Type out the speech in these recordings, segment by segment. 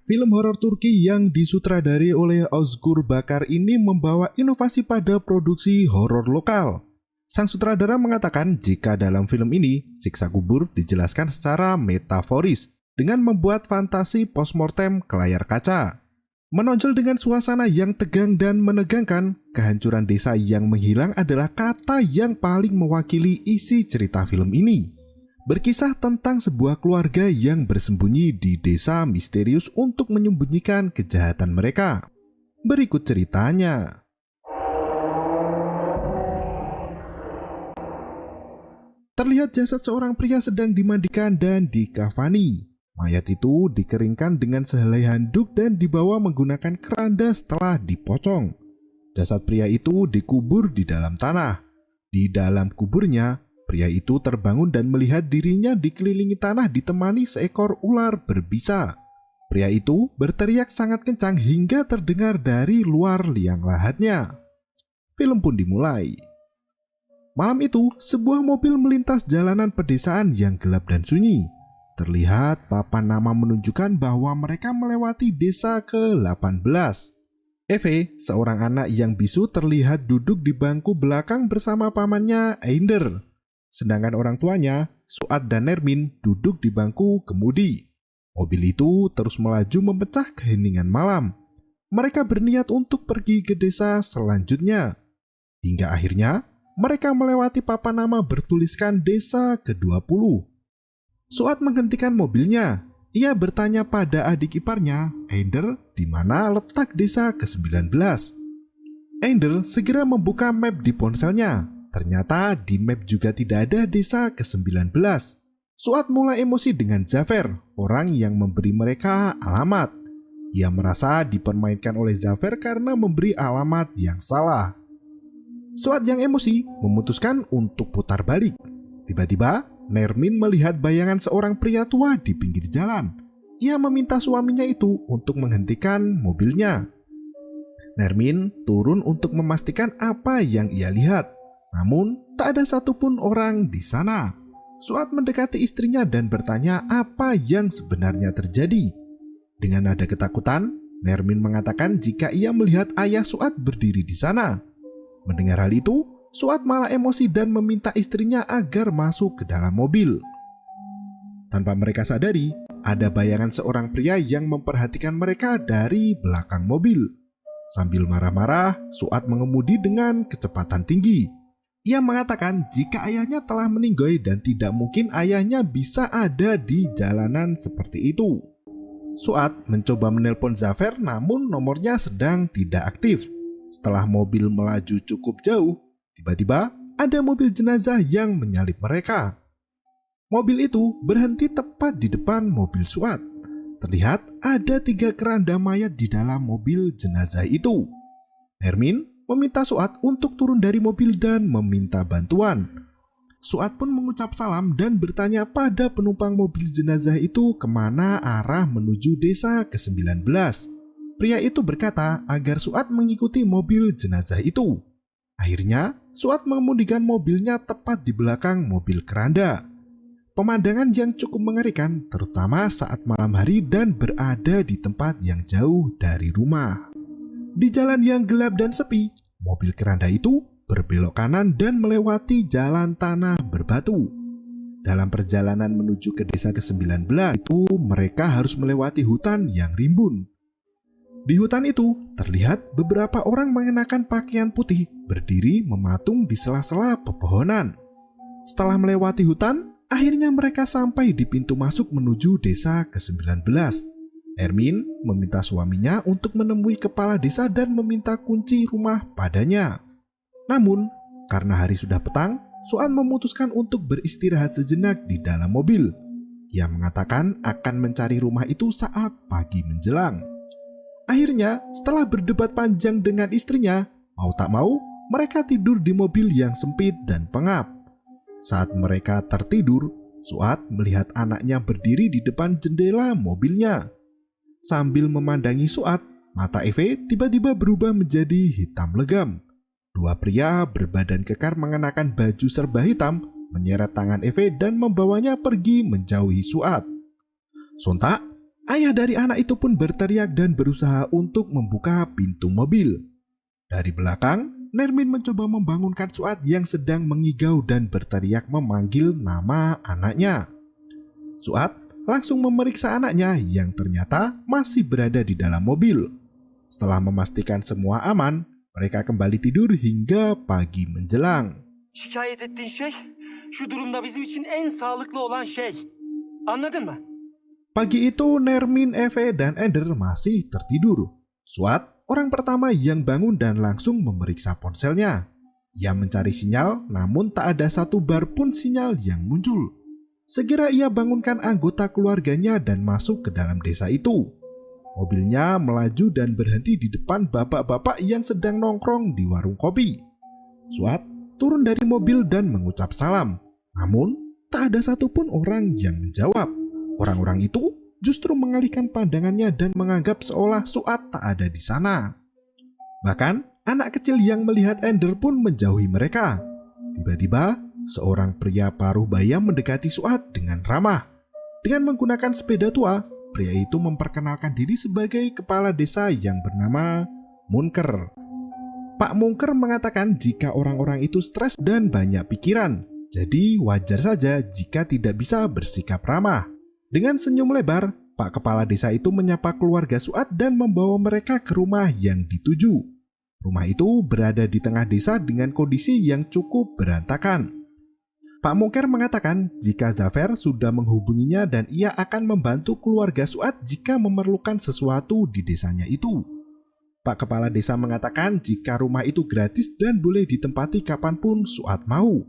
Film horor Turki yang disutradari oleh Özgür Bakar ini membawa inovasi pada produksi horor lokal. Sang sutradara mengatakan jika dalam film ini, siksa kubur dijelaskan secara metaforis dengan membuat fantasi postmortem ke layar kaca. Menonjol dengan suasana yang tegang dan menegangkan, kehancuran desa yang menghilang adalah kata yang paling mewakili isi cerita film ini. Berkisah tentang sebuah keluarga yang bersembunyi di desa misterius untuk menyembunyikan kejahatan mereka. Berikut ceritanya. Terlihat jasad seorang pria sedang dimandikan dan dikafani. Mayat itu dikeringkan dengan sehelai handuk dan dibawa menggunakan keranda setelah dipocong. Jasad pria itu dikubur di dalam tanah. Di dalam kuburnya, pria itu terbangun dan melihat dirinya dikelilingi tanah ditemani seekor ular berbisa. Pria itu berteriak sangat kencang hingga terdengar dari luar liang lahatnya. Film pun dimulai. Malam itu, sebuah mobil melintas jalanan pedesaan yang gelap dan sunyi. Terlihat papan nama menunjukkan bahwa mereka melewati desa ke-18. Eve, seorang anak yang bisu, terlihat duduk di bangku belakang bersama pamannya Einder. Sedangkan orang tuanya, Suat dan Nermin, duduk di bangku kemudi. Mobil itu terus melaju memecah keheningan malam. Mereka berniat untuk pergi ke desa selanjutnya. Hingga akhirnya, mereka melewati papan nama bertuliskan desa ke-20. Suat menghentikan mobilnya. Ia bertanya pada adik iparnya, Einder, di mana letak desa ke-19. Einder segera membuka map di ponselnya. Ternyata di map juga tidak ada desa ke-19. Suat mulai emosi dengan Zafer, orang yang memberi mereka alamat. Ia merasa dipermainkan oleh Zafer karena memberi alamat yang salah. Suat yang emosi memutuskan untuk putar balik. Tiba-tiba, Nermin melihat bayangan seorang pria tua di pinggir jalan. Ia meminta suaminya itu untuk menghentikan mobilnya. Nermin turun untuk memastikan apa yang ia lihat. Namun, tak ada satupun orang di sana. Suat mendekati istrinya dan bertanya apa yang sebenarnya terjadi. Dengan nada ketakutan, Nermin mengatakan jika ia melihat ayah Suat berdiri di sana. Mendengar hal itu, Suat malah emosi dan meminta istrinya agar masuk ke dalam mobil. Tanpa mereka sadari, ada bayangan seorang pria yang memperhatikan mereka dari belakang mobil. Sambil marah-marah, Suat mengemudi dengan kecepatan tinggi. Ia mengatakan jika ayahnya telah meninggoy dan tidak mungkin ayahnya bisa ada di jalanan seperti itu. Suat mencoba menelpon Zafer namun nomornya sedang tidak aktif. Setelah mobil melaju cukup jauh, tiba-tiba ada mobil jenazah yang menyalip mereka. Mobil itu berhenti tepat di depan mobil Suat. Terlihat ada 3 keranda mayat di dalam mobil jenazah itu. Nermin meminta Suat untuk turun dari mobil dan meminta bantuan. Suat pun mengucap salam dan bertanya pada penumpang mobil jenazah itu kemana arah menuju desa ke-19. Pria itu berkata agar Suat mengikuti mobil jenazah itu. Akhirnya, Suat mengemudikan mobilnya tepat di belakang mobil keranda. Pemandangan yang cukup mengerikan, terutama saat malam hari dan berada di tempat yang jauh dari rumah. Di jalan yang gelap dan sepi, mobil keranda itu berbelok kanan dan melewati jalan tanah berbatu. Dalam perjalanan menuju ke desa ke-19 itu, mereka harus melewati hutan yang rimbun. Di hutan itu, terlihat beberapa orang mengenakan pakaian putih berdiri mematung di sela-sela pepohonan. Setelah melewati hutan, akhirnya mereka sampai di pintu masuk menuju desa ke-19. Ermin meminta suaminya untuk menemui kepala desa dan meminta kunci rumah padanya. Namun, karena hari sudah petang, Suat memutuskan untuk beristirahat sejenak di dalam mobil. Ia mengatakan akan mencari rumah itu saat pagi menjelang. Akhirnya, setelah berdebat panjang dengan istrinya, mau tak mau, mereka tidur di mobil yang sempit dan pengap. Saat mereka tertidur, Suat melihat anaknya berdiri di depan jendela mobilnya. Sambil memandangi Suat, mata Eve tiba-tiba berubah menjadi hitam legam. 2 pria berbadan kekar mengenakan baju serba hitam, menyeret tangan Eve dan membawanya pergi menjauhi Suat. Sontak, Ayah dari anak itu pun berteriak dan berusaha untuk membuka pintu mobil. Dari belakang, Nermin mencoba membangunkan Suat yang sedang mengigau dan berteriak memanggil nama anaknya. Suat langsung memeriksa anaknya yang ternyata masih berada di dalam mobil. Setelah memastikan semua aman, mereka kembali tidur hingga pagi menjelang. Şikayet ettiğin şey şu durumda bizim için en sağlıklı olan şey. Anladın mı? Pagi itu Nermin, Eve, dan Ender masih tertidur. Suat orang pertama yang bangun dan langsung memeriksa ponselnya. Ia mencari sinyal, namun tak ada satu bar pun sinyal yang muncul. Segera ia bangunkan anggota keluarganya dan masuk ke dalam desa itu. Mobilnya melaju dan berhenti di depan bapak-bapak yang sedang nongkrong di warung kopi. Suat turun dari mobil dan mengucap salam. Namun, tak ada satupun orang yang menjawab. Orang-orang itu justru mengalihkan pandangannya dan menganggap seolah Suat tak ada di sana. Bahkan, anak kecil yang melihat Ender pun menjauhi mereka. Tiba-tiba, seorang pria paruh baya mendekati Suat dengan ramah. Dengan menggunakan sepeda tua, pria itu memperkenalkan diri sebagai kepala desa yang bernama Munker. Pak Munker mengatakan jika orang-orang itu stres dan banyak pikiran, jadi wajar saja jika tidak bisa bersikap ramah. Dengan senyum lebar, Pak Kepala Desa itu menyapa keluarga Suat dan membawa mereka ke rumah yang dituju. Rumah itu berada di tengah desa dengan kondisi yang cukup berantakan. Pak Munker mengatakan jika Zafer sudah menghubunginya dan ia akan membantu keluarga Suat jika memerlukan sesuatu di desanya itu. Pak Kepala Desa mengatakan jika rumah itu gratis dan boleh ditempati kapanpun Suat mau.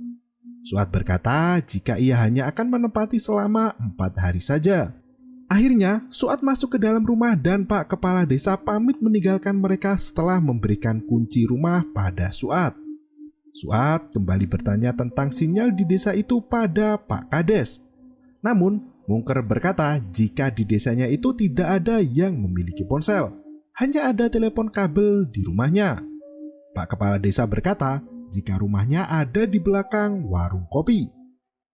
Suat berkata jika ia hanya akan menempati selama 4 hari saja. Akhirnya, Suat masuk ke dalam rumah dan Pak Kepala Desa pamit meninggalkan mereka setelah memberikan kunci rumah pada Suat. Suat kembali bertanya tentang sinyal di desa itu pada Pak Kades. Namun, Munker berkata jika di desanya itu tidak ada yang memiliki ponsel. Hanya ada telepon kabel di rumahnya. Pak Kepala Desa berkata jika rumahnya ada di belakang warung kopi.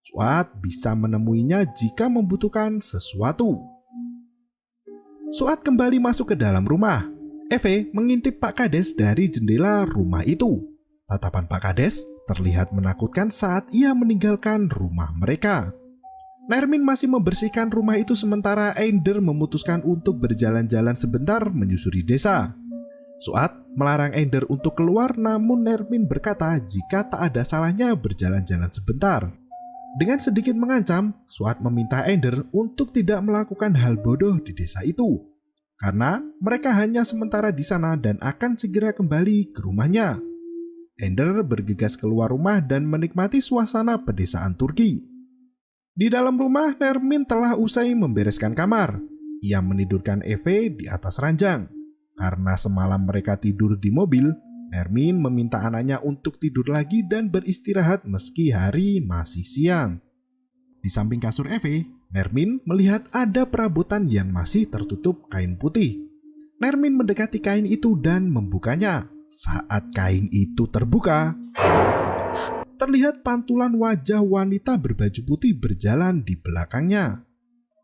Suat bisa menemuinya jika membutuhkan sesuatu. Suat kembali masuk ke dalam rumah. Eve mengintip Pak Kades dari jendela rumah itu. Tatapan Pak Kades terlihat menakutkan saat ia meninggalkan rumah mereka. Nermin masih membersihkan rumah itu sementara Ender memutuskan untuk berjalan-jalan sebentar menyusuri desa. Suat melarang Ender untuk keluar, namun Nermin berkata jika tak ada salahnya berjalan-jalan sebentar. Dengan sedikit mengancam, Suat meminta Ender untuk tidak melakukan hal bodoh di desa itu, karena mereka hanya sementara di sana dan akan segera kembali ke rumahnya. Ender bergegas keluar rumah dan menikmati suasana pedesaan Turki. Di dalam rumah, Nermin telah usai membereskan kamar. Ia menidurkan Eve di atas ranjang. Karena semalam mereka tidur di mobil, Nermin meminta anaknya untuk tidur lagi dan beristirahat meski hari masih siang. Di samping kasur Eve, Nermin melihat ada perabotan yang masih tertutup kain putih. Nermin mendekati kain itu dan membukanya. Saat kain itu terbuka, terlihat pantulan wajah wanita berbaju putih berjalan di belakangnya.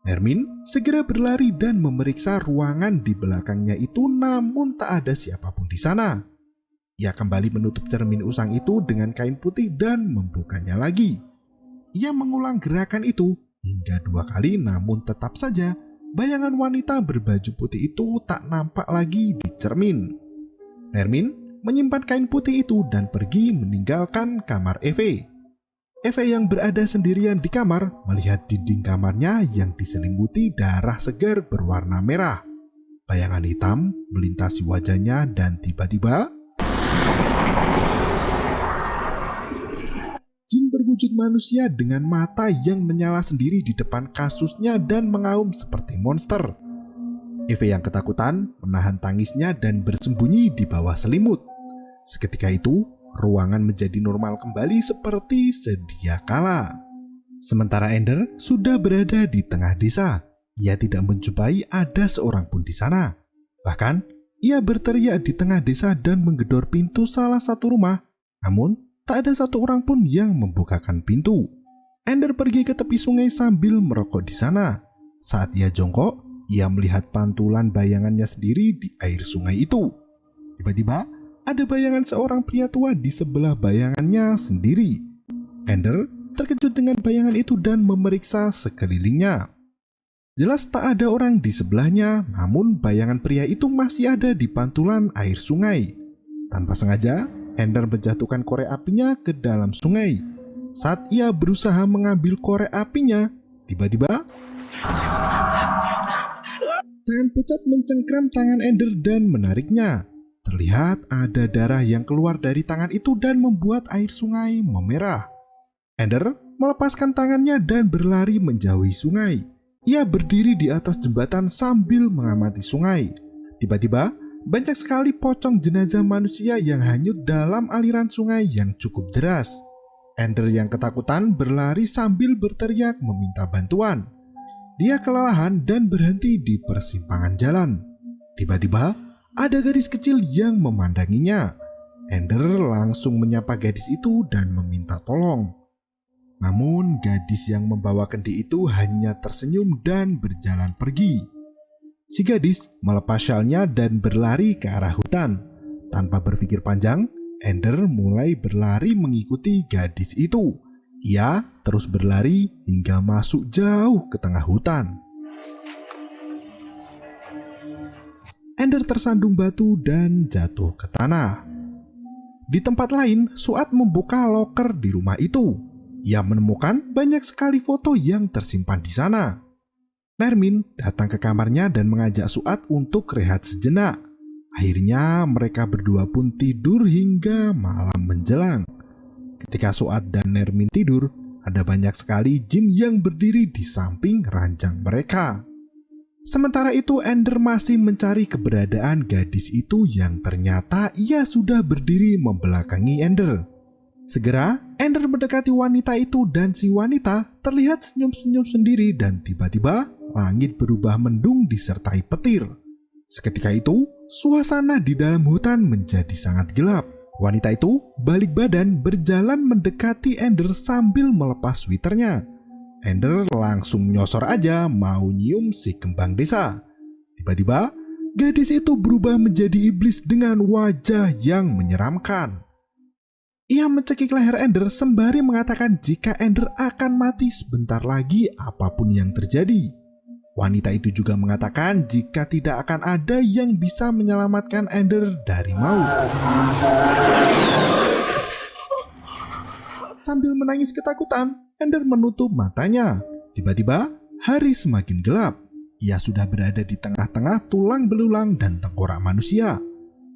Nermin segera berlari dan memeriksa ruangan di belakangnya itu, namun tak ada siapapun di sana. Ia kembali menutup cermin usang itu dengan kain putih dan membukanya lagi. Ia mengulang gerakan itu hingga 2 kali, namun tetap saja bayangan wanita berbaju putih itu tak nampak lagi di cermin. Nermin menyimpan kain putih itu dan pergi meninggalkan kamar Eve. Eve yang berada sendirian di kamar melihat dinding kamarnya yang diselimuti darah segar berwarna merah. Bayangan hitam melintasi wajahnya dan tiba-tiba jin berwujud manusia dengan mata yang menyala sendiri di depan kasusnya dan mengaum seperti monster. Eve yang ketakutan menahan tangisnya dan bersembunyi di bawah selimut. Seketika itu, ruangan menjadi normal kembali seperti sedia kala. Sementara Ender sudah berada di tengah desa. Ia tidak menjumpai ada seorang pun di sana. Bahkan, ia berteriak di tengah desa dan menggedor pintu salah satu rumah. Namun, tak ada satu orang pun yang membukakan pintu. Ender pergi ke tepi sungai sambil merokok di sana. Saat ia jongkok, ia melihat pantulan bayangannya sendiri di air sungai itu. Tiba-tiba, ada bayangan seorang pria tua di sebelah bayangannya sendiri. Ender terkejut dengan bayangan itu dan memeriksa sekelilingnya. Jelas tak ada orang di sebelahnya, namun bayangan pria itu masih ada di pantulan air sungai. Tanpa sengaja, Ender menjatuhkan korek apinya ke dalam sungai. Saat ia berusaha mengambil korek apinya, tiba-tiba tangan pucat mencengkram tangan Ender dan menariknya. Terlihat ada darah yang keluar dari tangan itu dan membuat air sungai memerah. Ender melepaskan tangannya dan berlari menjauhi sungai. Ia berdiri di atas jembatan sambil mengamati sungai. Tiba-tiba, banyak sekali pocong jenazah manusia yang hanyut dalam aliran sungai yang cukup deras. Ender yang ketakutan berlari sambil berteriak meminta bantuan. Dia kelelahan dan berhenti di persimpangan jalan. Tiba-tiba, ada gadis kecil yang memandanginya. Ender langsung menyapa gadis itu dan meminta tolong. Namun gadis yang membawa kendi itu hanya tersenyum dan berjalan pergi. Si gadis melepas syalnya dan berlari ke arah hutan. Tanpa berpikir panjang, Ender mulai berlari mengikuti gadis itu. Ia terus berlari hingga masuk jauh ke tengah hutan. Ender tersandung batu dan jatuh ke tanah. Di tempat lain, Suat membuka loker di rumah itu. Ia menemukan banyak sekali foto yang tersimpan di sana. Nermin datang ke kamarnya dan mengajak Suat untuk rehat sejenak. Akhirnya mereka berdua pun tidur hingga malam menjelang. Ketika Suat dan Nermin tidur, ada banyak sekali jin yang berdiri di samping ranjang mereka. Sementara itu Ender masih mencari keberadaan gadis itu yang ternyata ia sudah berdiri membelakangi Ender. Segera Ender mendekati wanita itu dan si wanita terlihat senyum-senyum sendiri dan tiba-tiba langit berubah mendung disertai petir. Seketika itu suasana di dalam hutan menjadi sangat gelap. Wanita itu balik badan berjalan mendekati Ender sambil melepas sweaternya. Ender langsung nyosor aja mau nyium si kembang desa. Tiba-tiba, gadis itu berubah menjadi iblis dengan wajah yang menyeramkan. Ia mencekik leher Ender sembari mengatakan jika Ender akan mati sebentar lagi apapun yang terjadi. Wanita itu juga mengatakan jika tidak akan ada yang bisa menyelamatkan Ender dari maut. Sambil menangis ketakutan, Ender menutup matanya. Tiba-tiba, hari semakin gelap. Ia sudah berada di tengah-tengah tulang belulang dan tengkorak manusia.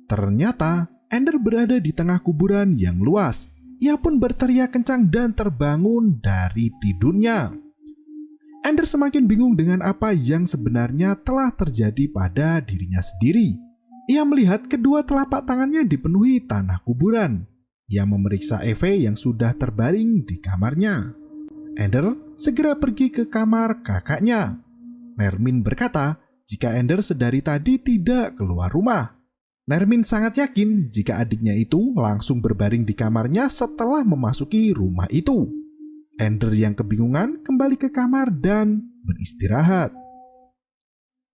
Ternyata, Ender berada di tengah kuburan yang luas. Ia pun berteriak kencang dan terbangun dari tidurnya. Ender semakin bingung dengan apa yang sebenarnya telah terjadi pada dirinya sendiri. Ia melihat kedua telapak tangannya dipenuhi tanah kuburan. Ia memeriksa Eve yang sudah terbaring di kamarnya. Ender segera pergi ke kamar kakaknya. Nermin berkata jika Ender sedari tadi tidak keluar rumah. Nermin sangat yakin jika adiknya itu langsung berbaring di kamarnya setelah memasuki rumah itu. Ender yang kebingungan kembali ke kamar dan beristirahat.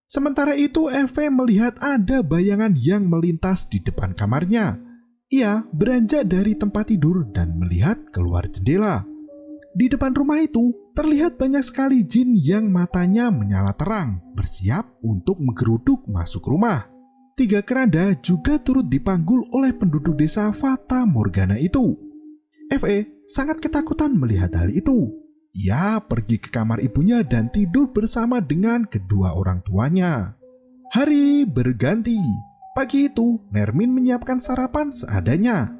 Sementara itu Eve melihat ada bayangan yang melintas di depan kamarnya. Ia beranjak dari tempat tidur dan melihat keluar jendela. Di depan rumah itu terlihat banyak sekali jin yang matanya menyala terang, bersiap untuk menggeruduk masuk rumah. 3 keranda juga turut dipanggul oleh penduduk desa Fata Morgana itu. Eve sangat ketakutan melihat hal itu. Ia pergi ke kamar ibunya dan tidur bersama dengan kedua orang tuanya. Hari berganti. Pagi itu, Nermin menyiapkan sarapan seadanya.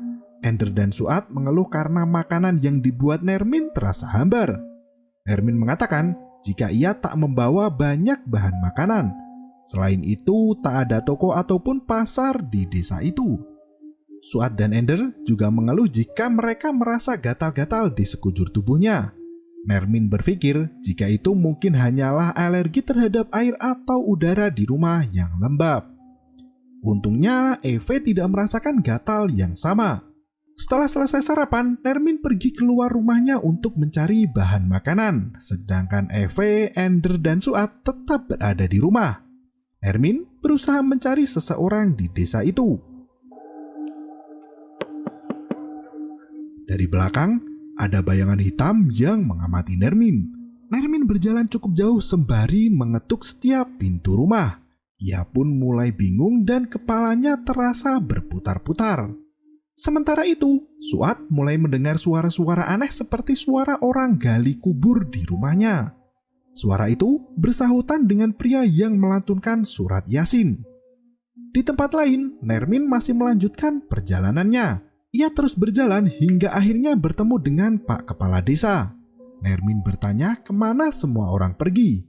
Ender dan Suat mengeluh karena makanan yang dibuat Nermin terasa hambar. Nermin mengatakan jika ia tak membawa banyak bahan makanan. Selain itu, tak ada toko ataupun pasar di desa itu. Suat dan Ender juga mengeluh jika mereka merasa gatal-gatal di sekujur tubuhnya. Nermin berpikir jika itu mungkin hanyalah alergi terhadap air atau udara di rumah yang lembab. Untungnya Eve tidak merasakan gatal yang sama. Setelah selesai sarapan, Nermin pergi keluar rumahnya untuk mencari bahan makanan, sedangkan Eve, Ender, dan Suat tetap berada di rumah. Nermin berusaha mencari seseorang di desa itu. Dari belakang, ada bayangan hitam yang mengamati Nermin. Nermin berjalan cukup jauh sembari mengetuk setiap pintu rumah. Ia pun mulai bingung dan kepalanya terasa berputar-putar. Sementara itu, Suat mulai mendengar suara-suara aneh seperti suara orang gali kubur di rumahnya. Suara itu bersahutan dengan pria yang melantunkan surat Yasin. Di tempat lain, Nermin masih melanjutkan perjalanannya. Ia terus berjalan hingga akhirnya bertemu dengan Pak Kepala Desa. Nermin bertanya kemana semua orang pergi.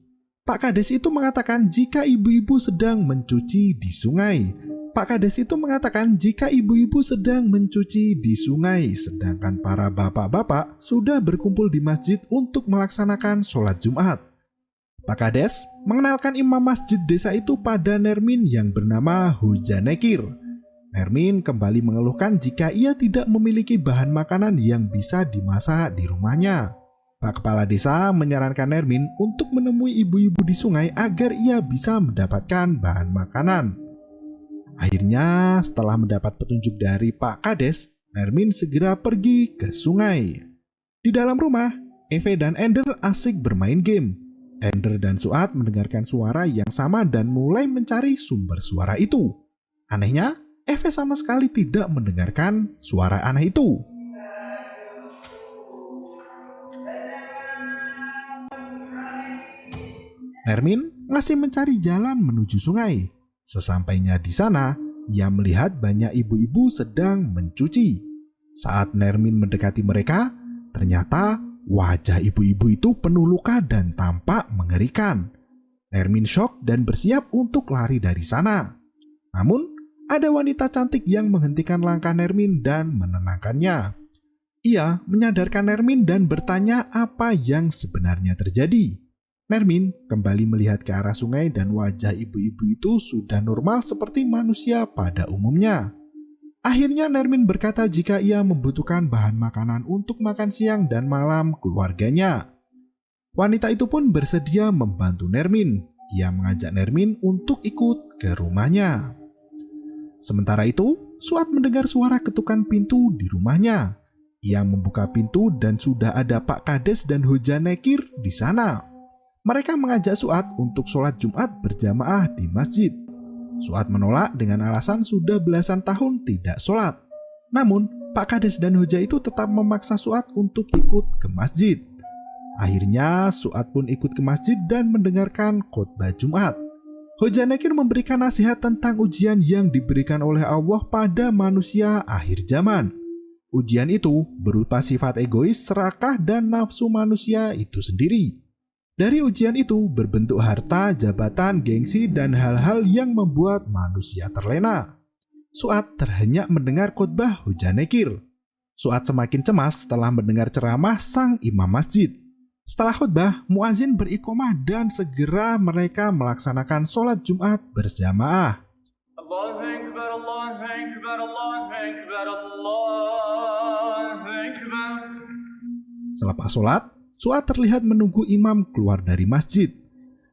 Pak Kades itu mengatakan jika ibu-ibu sedang mencuci di sungai. Pak Kades itu mengatakan jika ibu-ibu sedang mencuci di sungai, sedangkan para bapak-bapak sudah berkumpul di masjid untuk melaksanakan sholat Jumat. Pak Kades mengenalkan imam masjid desa itu pada Nermin yang bernama Hoja Nekir. Nermin kembali mengeluhkan jika ia tidak memiliki bahan makanan yang bisa dimasak di rumahnya. Pak Kepala Desa menyarankan Nermin untuk menemui ibu-ibu di sungai agar ia bisa mendapatkan bahan makanan. Akhirnya, setelah mendapat petunjuk dari Pak Kades, Nermin segera pergi ke sungai. Di dalam rumah, Eve dan Ender asik bermain game. Ender dan Suat mendengarkan suara yang sama dan mulai mencari sumber suara itu. Anehnya, Eve sama sekali tidak mendengarkan suara aneh itu. Nermin masih mencari jalan menuju sungai. Sesampainya di sana, ia melihat banyak ibu-ibu sedang mencuci. Saat Nermin mendekati mereka, ternyata wajah ibu-ibu itu penuh luka dan tampak mengerikan. Nermin syok dan bersiap untuk lari dari sana. Namun, ada wanita cantik yang menghentikan langkah Nermin dan menenangkannya. Ia menyadarkan Nermin dan bertanya apa yang sebenarnya terjadi. Nermin kembali melihat ke arah sungai dan wajah ibu-ibu itu sudah normal seperti manusia pada umumnya. Akhirnya Nermin berkata jika ia membutuhkan bahan makanan untuk makan siang dan malam keluarganya. Wanita itu pun bersedia membantu Nermin. Ia mengajak Nermin untuk ikut ke rumahnya. Sementara itu, Suat mendengar suara ketukan pintu di rumahnya. Ia membuka pintu dan sudah ada Pak Kades dan Hoja Nekir di sana. Mereka mengajak Suat untuk sholat Jumat berjamaah di masjid. Suat menolak dengan alasan sudah belasan tahun tidak sholat. Namun, Pak Kades dan Hoja itu tetap memaksa Suat untuk ikut ke masjid. Akhirnya, Suat pun ikut ke masjid dan mendengarkan khotbah Jumat. Hoja Nekir memberikan nasihat tentang ujian yang diberikan oleh Allah pada manusia akhir zaman. Ujian itu berupa sifat egois, serakah, dan nafsu manusia itu sendiri. Dari ujian itu berbentuk harta, jabatan, gengsi, dan hal-hal yang membuat manusia terlena. Suat terhenyak mendengar khotbah Hoja Nekir. Suat semakin cemas setelah mendengar ceramah sang imam masjid. Setelah khotbah, muazin beriqomah dan segera mereka melaksanakan sholat Jumat berjamaah. Allahu Akbar, Allahu Akbar, Allahu Akbar, Allahu Akbar. Selepas sholat, Suat terlihat menunggu imam keluar dari masjid.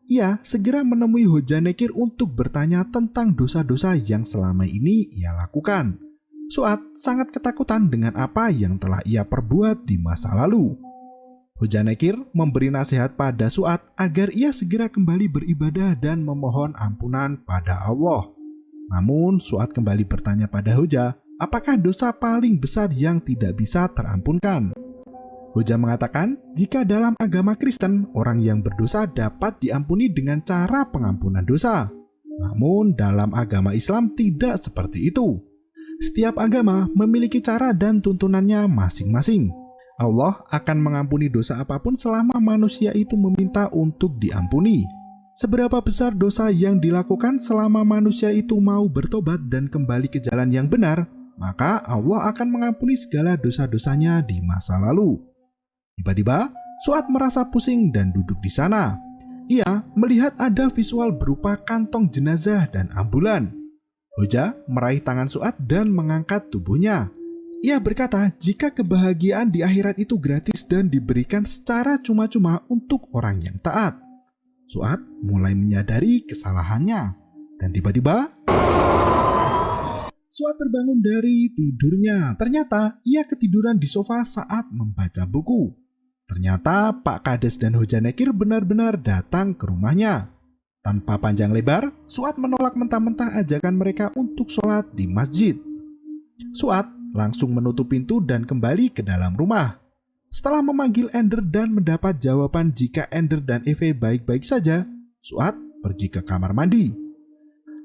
Ia segera menemui Hoja Nekir untuk bertanya tentang dosa-dosa yang selama ini ia lakukan. Suat sangat ketakutan dengan apa yang telah ia perbuat di masa lalu. Hoja Nekir memberi nasihat pada Suat agar ia segera kembali beribadah dan memohon ampunan pada Allah. Namun Suat kembali bertanya pada Hoja, apakah dosa paling besar yang tidak bisa terampunkan? Hoja mengatakan, jika dalam agama Kristen, orang yang berdosa dapat diampuni dengan cara pengampunan dosa. Namun dalam agama Islam tidak seperti itu. Setiap agama memiliki cara dan tuntunannya masing-masing. Allah akan mengampuni dosa apapun selama manusia itu meminta untuk diampuni. Seberapa besar dosa yang dilakukan selama manusia itu mau bertobat dan kembali ke jalan yang benar, maka Allah akan mengampuni segala dosa-dosanya di masa lalu. Tiba-tiba, Suat merasa pusing dan duduk di sana. Ia melihat ada visual berupa kantong jenazah dan ambulan. Hoja meraih tangan Suat dan mengangkat tubuhnya. Ia berkata jika kebahagiaan di akhirat itu gratis dan diberikan secara cuma-cuma untuk orang yang taat. Suat mulai menyadari kesalahannya dan tiba-tiba Suat terbangun dari tidurnya. Ternyata ia ketiduran di sofa saat membaca buku. Ternyata Pak Kades dan Hoja Nekir benar-benar datang ke rumahnya. Tanpa panjang lebar, Suat menolak mentah-mentah ajakan mereka untuk sholat di masjid. Suat langsung menutup pintu dan kembali ke dalam rumah. Setelah memanggil Ender dan mendapat jawaban jika Ender dan Eve baik-baik saja, Suat pergi ke kamar mandi.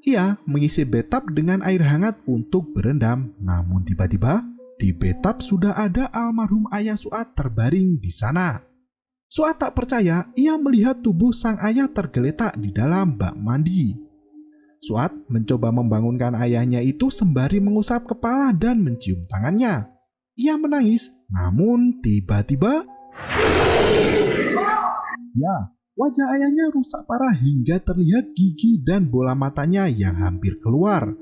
Ia mengisi bathtub dengan air hangat untuk berendam, namun tiba-tiba di bathtub sudah ada almarhum ayah Suat terbaring di sana. Suat tak percaya ia melihat tubuh sang ayah tergeletak di dalam bak mandi. Suat mencoba membangunkan ayahnya itu sembari mengusap kepala dan mencium tangannya. Ia menangis, namun tiba-tiba wajah ayahnya rusak parah hingga terlihat gigi dan bola matanya yang hampir keluar.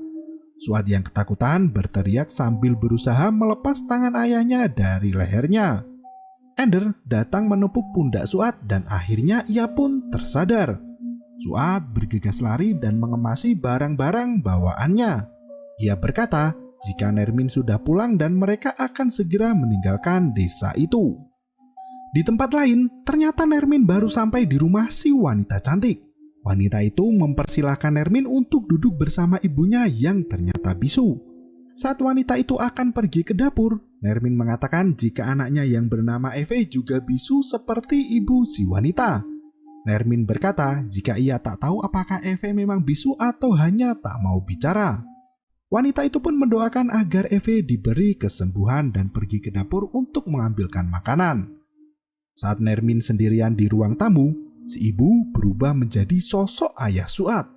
Suat yang ketakutan berteriak sambil berusaha melepas tangan ayahnya dari lehernya. Ender datang menepuk pundak Suat dan akhirnya ia pun tersadar. Suat bergegas lari dan mengemasi barang-barang bawaannya. Ia berkata jika Nermin sudah pulang dan mereka akan segera meninggalkan desa itu. Di tempat lain, ternyata Nermin baru sampai di rumah si wanita cantik. Wanita itu mempersilahkan Nermin untuk duduk bersama ibunya yang ternyata bisu. Saat wanita itu akan pergi ke dapur, Nermin mengatakan jika anaknya yang bernama Eve juga bisu seperti ibu si wanita. Nermin berkata jika ia tak tahu apakah Eve memang bisu atau hanya tak mau bicara. Wanita itu pun mendoakan agar Eve diberi kesembuhan dan pergi ke dapur untuk mengambilkan makanan. Saat Nermin sendirian di ruang tamu, si ibu berubah menjadi sosok ayah Suat.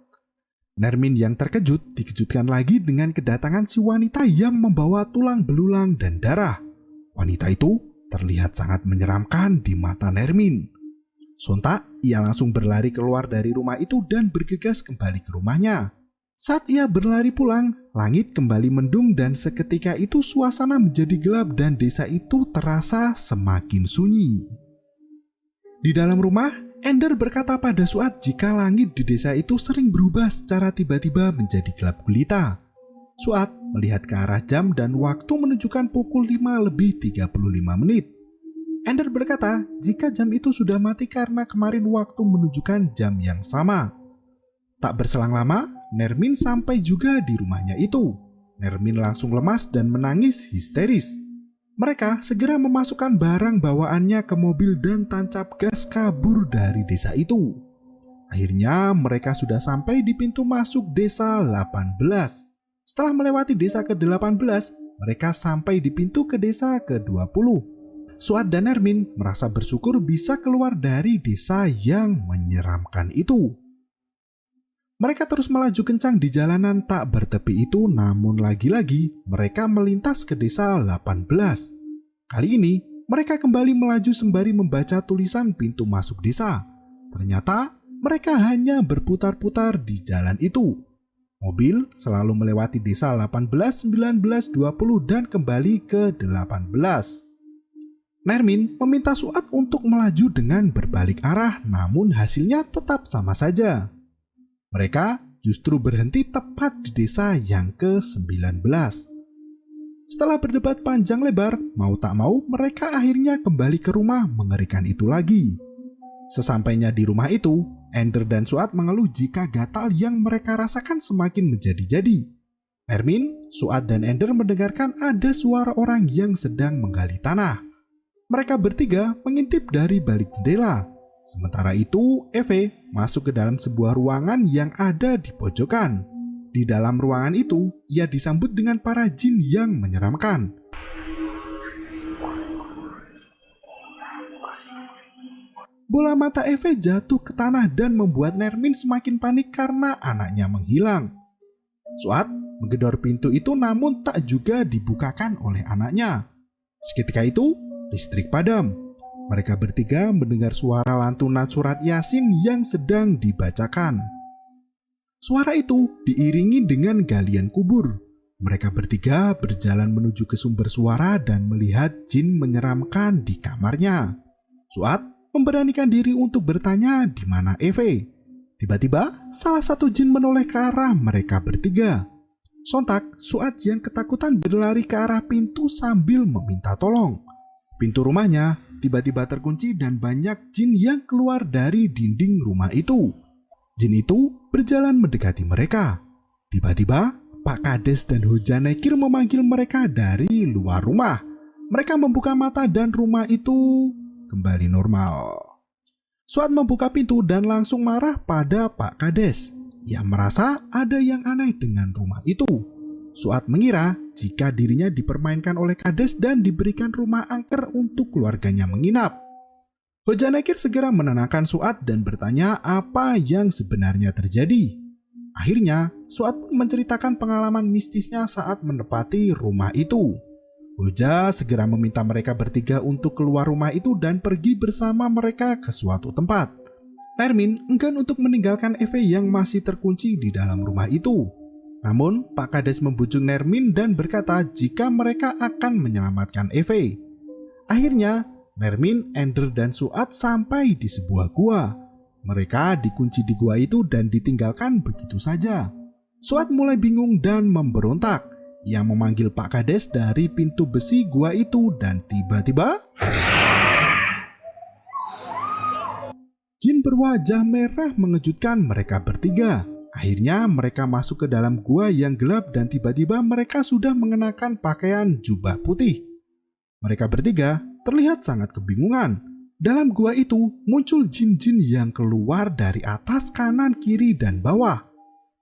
Nermin yang terkejut dikejutkan lagi dengan kedatangan si wanita yang membawa tulang belulang dan darah. Wanita itu terlihat sangat menyeramkan di mata Nermin. Sontak, ia langsung berlari keluar dari rumah itu dan bergegas kembali ke rumahnya. Saat ia berlari pulang, langit kembali mendung dan seketika itu suasana menjadi gelap dan desa itu terasa semakin sunyi. Di dalam rumah, Ender berkata pada Suat jika langit di desa itu sering berubah secara tiba-tiba menjadi gelap gulita. Suat melihat ke arah jam dan waktu menunjukkan pukul 5:35. Ender berkata jika jam itu sudah mati karena kemarin waktu menunjukkan jam yang sama. Tak berselang lama, Nermin sampai juga di rumahnya itu. Nermin langsung lemas dan menangis histeris. Mereka segera memasukkan barang bawaannya ke mobil dan tancap gas kabur dari desa itu. Akhirnya mereka sudah sampai di pintu masuk desa 18. Setelah melewati desa ke-18, mereka sampai di pintu ke desa ke-20. Suat dan Nermin merasa bersyukur bisa keluar dari desa yang menyeramkan itu. Mereka terus melaju kencang di jalanan tak bertepi itu, namun lagi-lagi mereka melintas ke desa 18. Kali ini mereka kembali melaju sembari membaca tulisan pintu masuk desa. Ternyata mereka hanya berputar-putar di jalan itu. Mobil selalu melewati desa 18, 19, 20 dan kembali ke 18. Nermin meminta Suat untuk melaju dengan berbalik arah, namun hasilnya tetap sama saja. Mereka justru berhenti tepat di desa yang ke-19. Setelah berdebat panjang lebar, mau tak mau mereka akhirnya kembali ke rumah mengerikan itu lagi. Sesampainya di rumah itu, Ender dan Suat mengeluh jika gatal yang mereka rasakan semakin menjadi-jadi. Nermin, Suat dan Ender mendengarkan ada suara orang yang sedang menggali tanah. Mereka bertiga mengintip dari balik jendela. Sementara itu, Eve masuk ke dalam sebuah ruangan yang ada di pojokan. Di dalam ruangan itu, ia disambut dengan para jin yang menyeramkan. Bola mata Eve jatuh ke tanah dan membuat Nermin semakin panik karena anaknya menghilang. Suat menggedor pintu itu namun tak juga dibukakan oleh anaknya. Seketika itu, listrik padam. Mereka bertiga mendengar suara lantunan surat Yasin yang sedang dibacakan. Suara itu diiringi dengan galian kubur. Mereka bertiga berjalan menuju ke sumber suara dan melihat jin menyeramkan di kamarnya. Suat memberanikan diri untuk bertanya di mana Eve. Tiba-tiba salah satu jin menoleh ke arah mereka bertiga. Sontak, Suat yang ketakutan berlari ke arah pintu sambil meminta tolong. Pintu rumahnya tiba-tiba terkunci dan banyak jin yang keluar dari dinding rumah itu. Jin itu berjalan mendekati mereka. Tiba-tiba Pak Kades dan Hoja Nekir memanggil mereka dari luar rumah. Mereka membuka mata dan rumah itu kembali normal. Suat membuka pintu dan langsung marah pada Pak Kades. Ia merasa ada yang aneh dengan rumah itu. Suat mengira jika dirinya dipermainkan oleh Kades dan diberikan rumah angker untuk keluarganya menginap. Hoja Nekir segera menenangkan Suat dan bertanya apa yang sebenarnya terjadi. Akhirnya, Suat menceritakan pengalaman mistisnya saat menepati rumah itu. Hoja segera meminta mereka bertiga untuk keluar rumah itu dan pergi bersama mereka ke suatu tempat. Nermin enggan untuk meninggalkan Eve yang masih terkunci di dalam rumah itu. Namun, Pak Kades membujuk Nermin dan berkata jika mereka akan menyelamatkan Eve. Akhirnya, Nermin, Ender, dan Suat sampai di sebuah gua. Mereka dikunci di gua itu dan ditinggalkan begitu saja. Suat mulai bingung dan memberontak. Ia memanggil Pak Kades dari pintu besi gua itu dan tiba-tiba jin berwajah merah mengejutkan mereka bertiga. Akhirnya mereka masuk ke dalam gua yang gelap dan tiba-tiba mereka sudah mengenakan pakaian jubah putih. Mereka bertiga terlihat sangat kebingungan. Dalam gua itu muncul jin-jin yang keluar dari atas, kanan, kiri, dan bawah.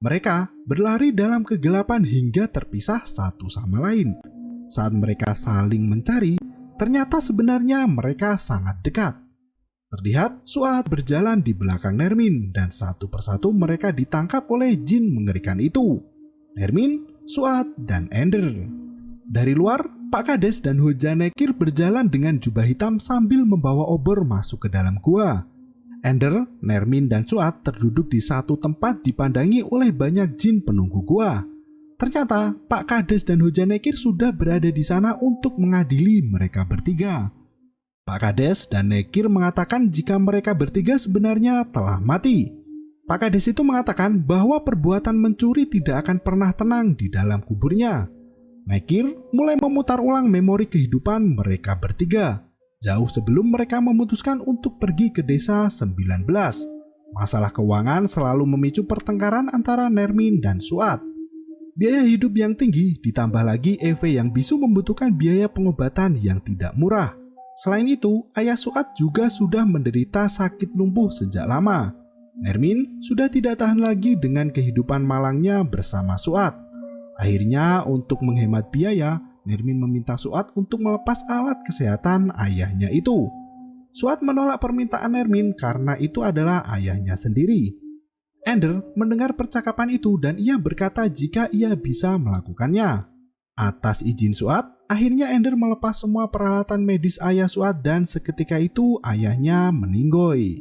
Mereka berlari dalam kegelapan hingga terpisah satu sama lain. Saat mereka saling mencari, ternyata sebenarnya mereka sangat dekat. Terlihat Suat berjalan di belakang Nermin dan satu persatu mereka ditangkap oleh jin mengerikan itu. Nermin, Suat, dan Ender. Dari luar, Pak Kades dan Hoja Nekir berjalan dengan jubah hitam sambil membawa obor masuk ke dalam gua. Ender, Nermin, dan Suat terduduk di satu tempat dipandangi oleh banyak jin penunggu gua. Ternyata Pak Kades dan Hoja Nekir sudah berada di sana untuk mengadili mereka bertiga. Pak Kades dan Nekir mengatakan jika mereka bertiga sebenarnya telah mati. Pak Kades itu mengatakan bahwa perbuatan mencuri tidak akan pernah tenang di dalam kuburnya. Nekir mulai memutar ulang memori kehidupan mereka bertiga, jauh sebelum mereka memutuskan untuk pergi ke desa 19. Masalah keuangan selalu memicu pertengkaran antara Nermin dan Suat. Biaya hidup yang tinggi ditambah lagi Eve yang bisu membutuhkan biaya pengobatan yang tidak murah. Selain itu, ayah Suat juga sudah menderita sakit lumpuh sejak lama. Nermin sudah tidak tahan lagi dengan kehidupan malangnya bersama Suat. Akhirnya, untuk menghemat biaya, Nermin meminta Suat untuk melepas alat kesehatan ayahnya itu. Suat menolak permintaan Nermin karena itu adalah ayahnya sendiri. Ender mendengar percakapan itu dan ia berkata jika ia bisa melakukannya. Atas izin Suat, akhirnya Ender melepas semua peralatan medis ayah Suat dan seketika itu ayahnya meninggoy.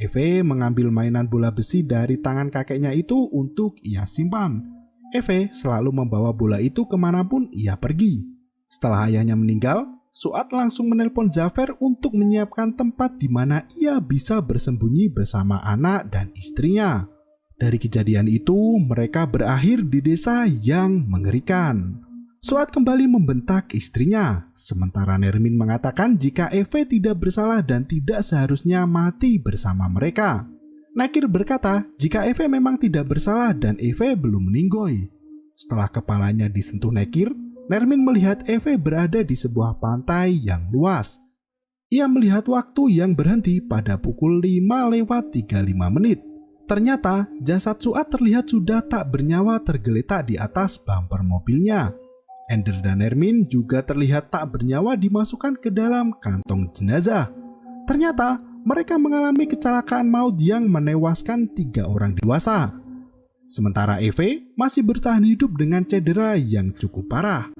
Eve mengambil mainan bola besi dari tangan kakeknya itu untuk ia simpan. Eve selalu membawa bola itu kemanapun ia pergi. Setelah ayahnya meninggal, Suat langsung menelpon Zafer untuk menyiapkan tempat di mana ia bisa bersembunyi bersama anak dan istrinya. Dari kejadian itu, mereka berakhir di desa yang mengerikan. Suat kembali membentak istrinya, sementara Nermin mengatakan jika Eve tidak bersalah dan tidak seharusnya mati bersama mereka. Nekir berkata jika Eve memang tidak bersalah dan Eve belum meninggoy. Setelah kepalanya disentuh Nekir, Nermin melihat Eve berada di sebuah pantai yang luas. Ia melihat waktu yang berhenti pada pukul 5:35. Ternyata jasad Suat terlihat sudah tak bernyawa tergeletak di atas bumper mobilnya. Ender dan Nermin juga terlihat tak bernyawa dimasukkan ke dalam kantong jenazah. Ternyata mereka mengalami kecelakaan maut yang menewaskan 3 orang dewasa. Sementara Eve masih bertahan hidup dengan cedera yang cukup parah.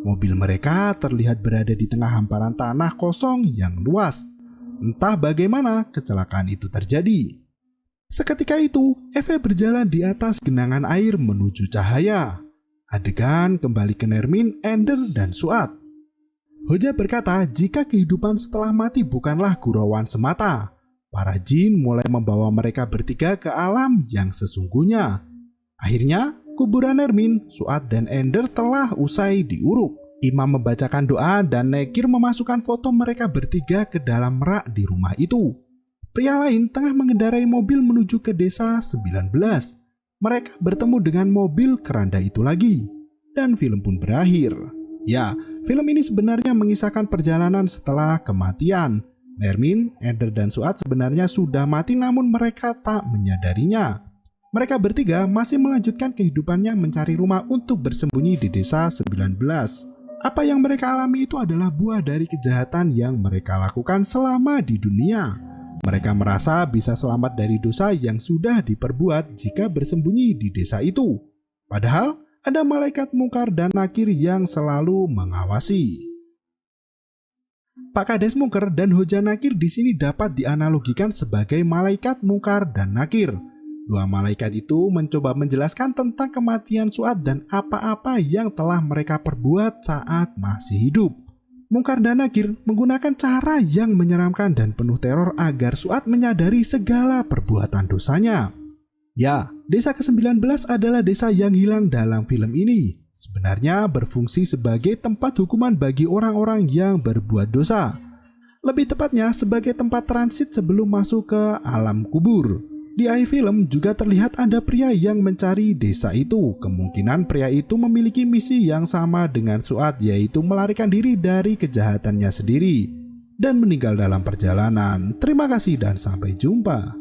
Mobil mereka terlihat berada di tengah hamparan tanah kosong yang luas. Entah bagaimana kecelakaan itu terjadi. Seketika itu, Eve berjalan di atas genangan air menuju cahaya. Adegan kembali ke Nermin, Ender, dan Suat. Hoja berkata jika kehidupan setelah mati bukanlah gurauan semata. Para jin mulai membawa mereka bertiga ke alam yang sesungguhnya. Akhirnya, kuburan Nermin, Suat, dan Ender telah usai diuruk. Imam membacakan doa dan Nekir memasukkan foto mereka bertiga ke dalam rak di rumah itu. Pria lain tengah mengendarai mobil menuju ke desa 19. Mereka bertemu dengan mobil keranda itu lagi. Dan film pun berakhir. Ya, film ini sebenarnya mengisahkan perjalanan setelah kematian. Nermin, Ender, dan Suat sebenarnya sudah mati namun mereka tak menyadarinya. Mereka bertiga masih melanjutkan kehidupannya mencari rumah untuk bersembunyi di desa 19. Apa yang mereka alami itu adalah buah dari kejahatan yang mereka lakukan selama di dunia. Mereka merasa bisa selamat dari dosa yang sudah diperbuat jika bersembunyi di desa itu. Padahal ada malaikat Munkar dan Nakir yang selalu mengawasi. Pak Kades Munkar dan Hoja Nakir di sini dapat dianalogikan sebagai malaikat Munkar dan Nakir. Dua malaikat itu mencoba menjelaskan tentang kematian Suat dan apa-apa yang telah mereka perbuat saat masih hidup. Munkar dan Nakir menggunakan cara yang menyeramkan dan penuh teror agar Suat menyadari segala perbuatan dosanya. Ya, desa ke-19 adalah desa yang hilang dalam film ini. Sebenarnya berfungsi sebagai tempat hukuman bagi orang-orang yang berbuat dosa. Lebih tepatnya sebagai tempat transit sebelum masuk ke alam kubur. Di akhir film juga terlihat ada pria yang mencari desa itu. Kemungkinan pria itu memiliki misi yang sama dengan Suat, yaitu melarikan diri dari kejahatannya sendiri dan meninggal dalam perjalanan. Terima kasih dan sampai jumpa.